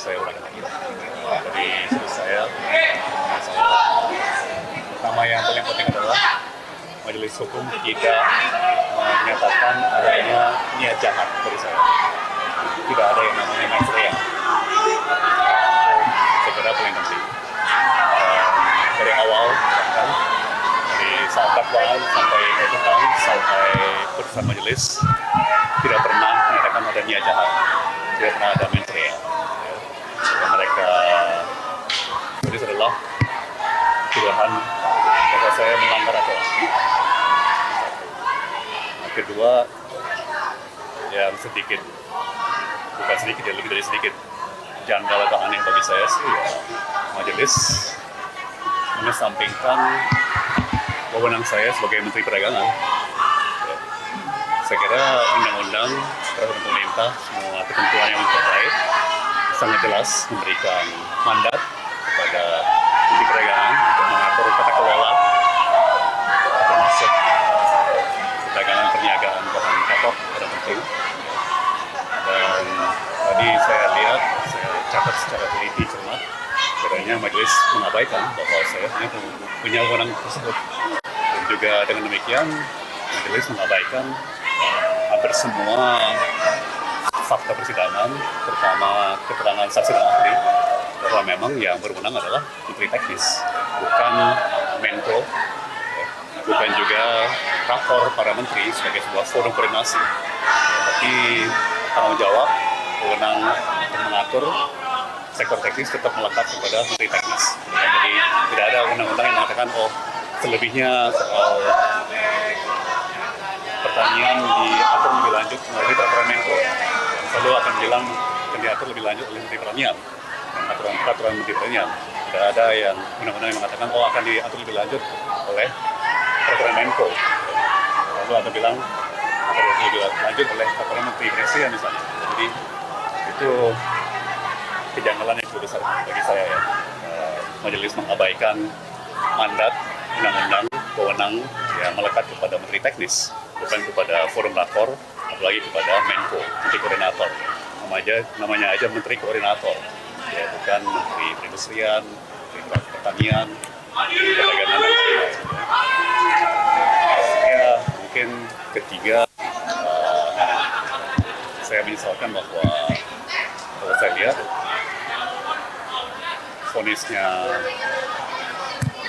saya uraikan lagi. Jadi menurut saya, masalah pertama yang paling penting adalah Majelis Hukum tidak menyatakan adanya niat jahat dari saya. Tidak ada yang namanya mens rea. Saya kira paling penting. Dari awal, bahkan dari saat dakwaan sampai tuntutan sampai putusan majelis tidak pernah menyatakan ada niat jahat, tidak pernah ada mens rea. Yang mereka tulis adalah tuduhan bahwa saya melanggar aturan. Yang kedua, yang sedikit, bukan sedikit, ya lebih dari sedikit janggal atau aneh bagi saya sih, ya majelis mengesampingkan wewenang saya sebagai Menteri Perdagangan. Ya. Saya kira undang-undang, peraturan pemerintah, semua ketentuan yang terkait sangat jelas memberikan mandat kepada Menteri Perdagangan untuk mengatur tata kelola termasuk perdagangan perniagaan bahan pokok pada penting. Dan tadi saya lihat, saya catat secara teliti cermat, bedanya majelis mengabaikan bahwa saya punya wewenang tersebut. Dan juga dengan demikian, majelis mengabaikan hampir semua fakta persidangan, terutama keterangan saksi dan ahli, bahwa memang yang berwenang adalah Menteri Teknis, bukan Menko, bukan juga rakor para menteri sebagai sebuah forum koordinasi. Tapi tanggung jawab, wewenang untuk mengatur sektor teknis tetap melekat kepada Menteri Teknis. Jadi tidak ada undang-undang yang mengatakan selebihnya soal pertanian diatur lebih lanjut melalui peraturan Menko. Selalu akan bilang akan diatur lebih lanjut oleh Menteri Pertanian dan peraturan Menteri Pertanian. Tidak ada yang undang-undang yang mengatakan akan diatur lebih lanjut oleh peraturan Menko. Lalu akan bilang akan diatur lebih lanjut oleh peraturan Menteri Presiden misalnya. Jadi itu kejanggalan yang cukup besar bagi saya ya. Majelis mengabaikan mandat undang-undang wewenang yang melekat kepada Menteri Teknis, bukan kepada forum rakor, apalagi kepada Menko, Menteri Koordinator. Namanya aja Menteri Koordinator, ya bukan Menteri Perindustrian, Menteri Pertanian, Perdagangan dan lain-lain. Ya mungkin ketiga, saya menyesalkan bahwa kalau saya lihat vonisnya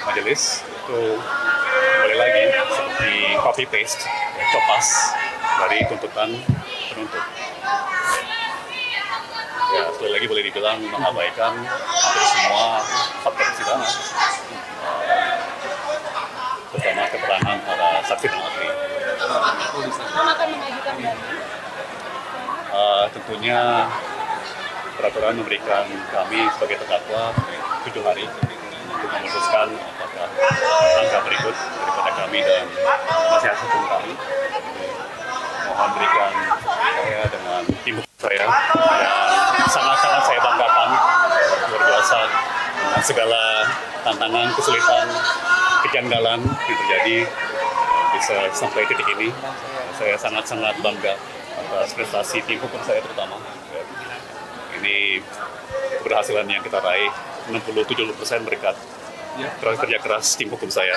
majelis itu kembali lagi seperti copy paste, copas dari tuntutan penuntut. Ya sekali lagi boleh dibilang mengabaikan hampir semua fakta persidangan, terutama keterangan para saksi dan ahli. Akan mengajukan tentunya peraturan memberikan kami sebagai terdakwa 7 hari untuk memutuskan apakah langkah berikut daripada kami dan nasihat hukum kami. Mohon berikan saya dengan tim hukum saya yang sangat-sangat saya banggakan, luar biasa dengan segala tantangan, kesulitan, kejanggalan yang terjadi bisa sampai titik ini. Saya sangat-sangat bangga atas prestasi tim hukum saya terutama. Ini keberhasilan yang kita raih 60-70% berkat kerja keras tim hukum saya.